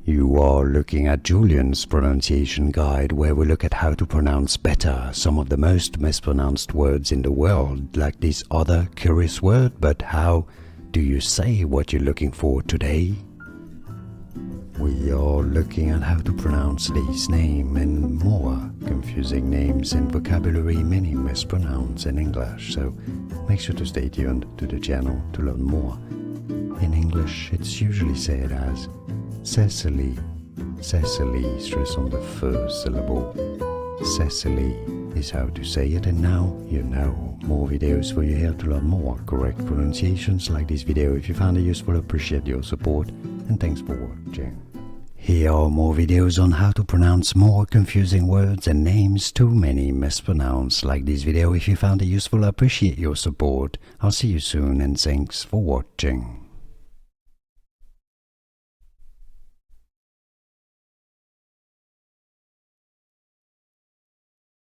You are looking at Julian's pronunciation guide, where we look at how to pronounce better some of the most mispronounced words in the world, like this other curious word. But how do you say what you're looking for today? We are looking at how to pronounce this name and more confusing names and vocabulary many mispronounce in English, so make sure to stay tuned to the channel to learn more. In English, it's usually said as Cecilie. Cecilie stress on the first syllable. Cecilie is how to say it, and now you know. More videos for you here to learn more correct pronunciations. Like this video if you found it useful, appreciate your support, and thanks for watching. Here are more videos on how to pronounce more confusing words and names too many mispronounced. Like this video if you found it useful, appreciate your support. I'll see you soon, and thanks for watching.